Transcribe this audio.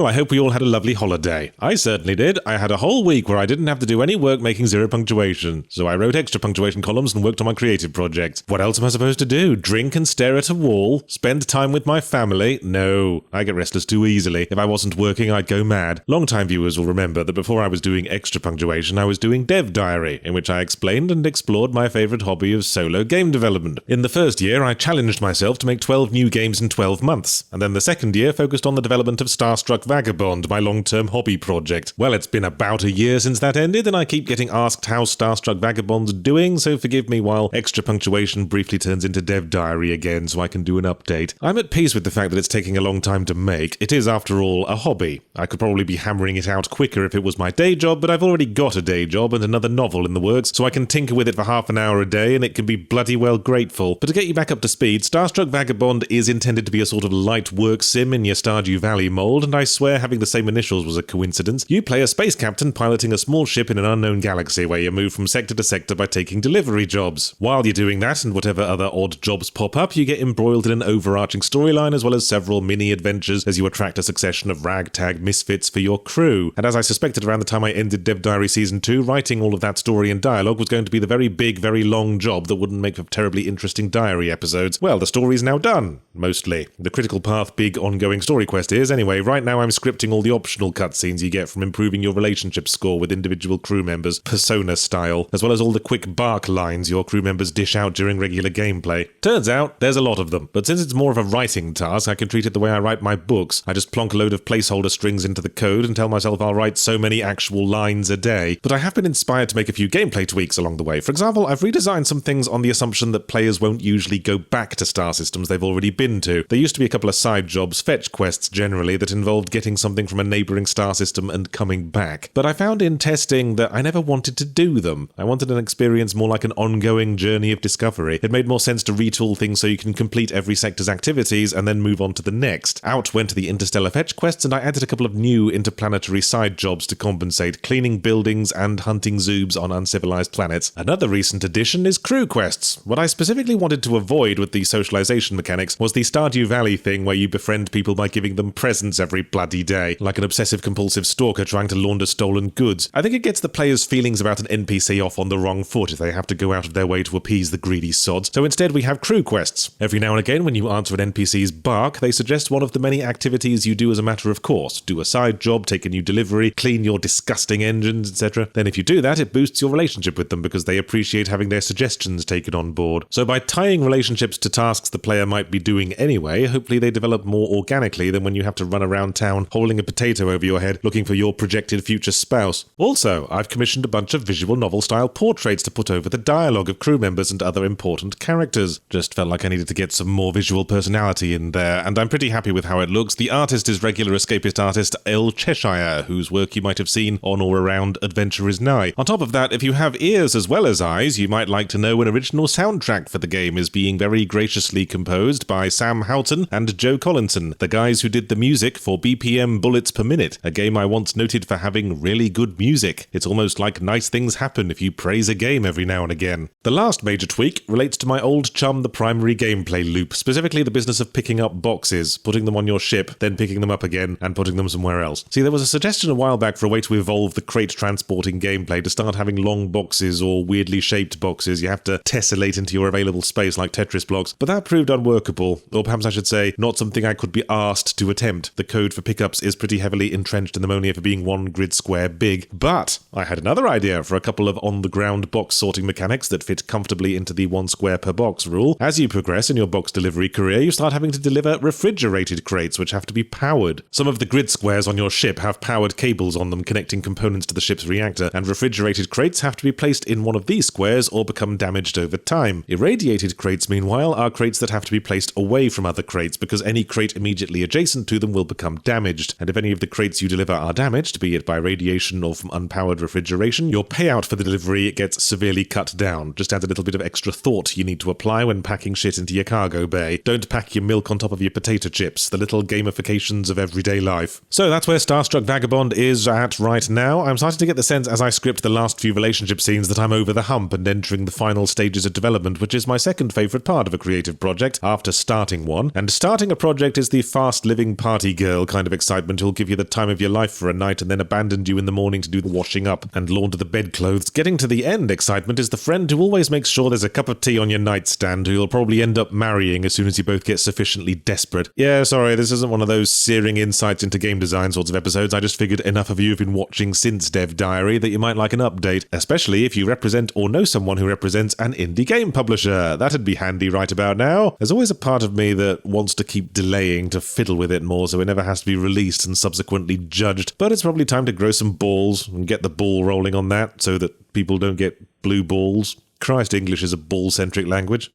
Well, I hope we all had a lovely holiday. I certainly did. I had a whole week where I didn't have to do any work making zero punctuation, so I wrote extra punctuation columns and worked on my creative project. What else am I supposed to do? Drink and stare at a wall? Spend time with my family? No, I get restless too easily. If I wasn't working, I'd go mad. Long-time viewers will remember that before I was doing extra punctuation, I was doing Dev Diary, in which I explained and explored my favourite hobby of solo game development. In the first year, I challenged myself to make 12 new games in 12 months, and then the second year focused on the development of Starstruck Vagabond, my long-term hobby project. Well, it's been about a year since that ended, and I keep getting asked how Starstruck Vagabond's doing, so forgive me while extra punctuation briefly turns into Dev Diary again so I can do an update. I'm at peace with the fact that it's taking a long time to make. It is, after all, a hobby. I could probably be hammering it out quicker if it was my day job, but I've already got a day job and another novel in the works, so I can tinker with it for half an hour a day, and it can be bloody well grateful. But to get you back up to speed, Starstruck Vagabond is intended to be a sort of light work sim in your Stardew Valley mold, and I swear having the same initials was a coincidence. You play a space captain piloting a small ship in an unknown galaxy where you move from sector to sector by taking delivery jobs. While you're doing that, and whatever other odd jobs pop up, you get embroiled in an overarching storyline as well as several mini-adventures as you attract a succession of ragtag misfits for your crew. And as I suspected around the time I ended Dev Diary Season 2, writing all of that story and dialogue was going to be the very big, very long job that wouldn't make for terribly interesting diary episodes. Well, the story's now done. Mostly. The Critical Path big ongoing story quest is, anyway. Right now I'm scripting all the optional cutscenes you get from improving your relationship score with individual crew members, Persona style, as well as all the quick bark lines your crew members dish out during regular gameplay. Turns out, there's a lot of them, but since it's more of a writing task, I can treat it the way I write my books. I just plonk a load of placeholder strings into the code and tell myself I'll write so many actual lines a day. But I have been inspired to make a few gameplay tweaks along the way. For example, I've redesigned some things on the assumption that players won't usually go back to star systems they've already been to. There used to be a couple of side jobs, fetch quests generally, that involved getting something from a neighbouring star system and coming back. But I found in testing that I never wanted to do them. I wanted an experience more like an ongoing journey of discovery. It made more sense to retool things so you can complete every sector's activities and then move on to the next. Out went the interstellar fetch quests, and I added a couple of new interplanetary side jobs to compensate, cleaning buildings and hunting zoobs on uncivilized planets. Another recent addition is crew quests. What I specifically wanted to avoid with the socialization mechanics was the Stardew Valley thing where you befriend people by giving them presents every bloody day, like an obsessive-compulsive stalker trying to launder stolen goods. I think it gets the player's feelings about an NPC off on the wrong foot if they have to go out of their way to appease the greedy sods, so instead we have crew quests. Every now and again when you answer an NPC's bark, they suggest one of the many activities you do as a matter of course. Do a side job, take a new delivery, clean your disgusting engines, etc. Then if you do that, it boosts your relationship with them because they appreciate having their suggestions taken on board. So by tying relationships to tasks the player might be doing anyway, hopefully they develop more organically than when you have to run around town holding a potato over your head looking for your projected future spouse. Also, I've commissioned a bunch of visual novel-style portraits to put over the dialogue of crew members and other important characters. Just felt like I needed to get some more visual personality in there, and I'm pretty happy with how it looks. The artist is regular escapist artist El Cheshire, whose work you might have seen on or around Adventure is Nigh. On top of that, if you have ears as well as eyes, you might like to know an original soundtrack for the game is being very graciously composed by Sam Houghton and Joe Collinson, the guys who did the music for BPM Bullets Per Minute, a game I once noted for having really good music. It's almost like nice things happen if you praise a game every now and again. The last major tweak relates to my old chum, the primary gameplay loop, specifically the business of picking up boxes, putting them on your ship, then picking them up again, and putting them somewhere else. See, there was a suggestion a while back for a way to evolve the crate transporting gameplay to start having long boxes or weirdly shaped boxes you have to tessellate into your available space like Tetris blocks, but that proved unworkable, or perhaps I should say, not something I could be asked to attempt. The code for pickups is pretty heavily entrenched in the ammonia for being one grid square big. But I had another idea for a couple of on-the-ground box sorting mechanics that fit comfortably into the one square per box rule. As you progress in your box delivery career, you start having to deliver refrigerated crates which have to be powered. Some of the grid squares on your ship have powered cables on them connecting components to the ship's reactor, and refrigerated crates have to be placed in one of these squares or become damaged over time. Irradiated crates, meanwhile, are crates that have to be placed away from other crates because any crate immediately adjacent to them will become damaged, and if any of the crates you deliver are damaged, be it by radiation or from unpowered refrigeration, your payout for the delivery gets severely cut down. Just add a little bit of extra thought you need to apply when packing shit into your cargo bay. Don't pack your milk on top of your potato chips, the little gamifications of everyday life. So that's where Starstruck Vagabond is at right now. I'm starting to get the sense as I script the last few relationship scenes that I'm over the hump and entering the final stages of development, which is my second favourite part of a creative project after starting one. And starting a project is the fast-living party girl kind kind of excitement who'll give you the time of your life for a night and then abandon you in the morning to do the washing up and launder the bedclothes. Getting to the end excitement is the friend who always makes sure there's a cup of tea on your nightstand who you'll probably end up marrying as soon as you both get sufficiently desperate. Yeah, sorry, this isn't one of those searing insights into game design sorts of episodes. I just figured enough of you have been watching since Dev Diary that you might like an update, especially if you represent or know someone who represents an indie game publisher. That'd be handy right about now. There's always a part of me that wants to keep delaying to fiddle with it more so it never has to be released and subsequently judged, but it's probably time to grow some balls and get the ball rolling on that so that people don't get blue balls. Christ, English is a ball-centric language.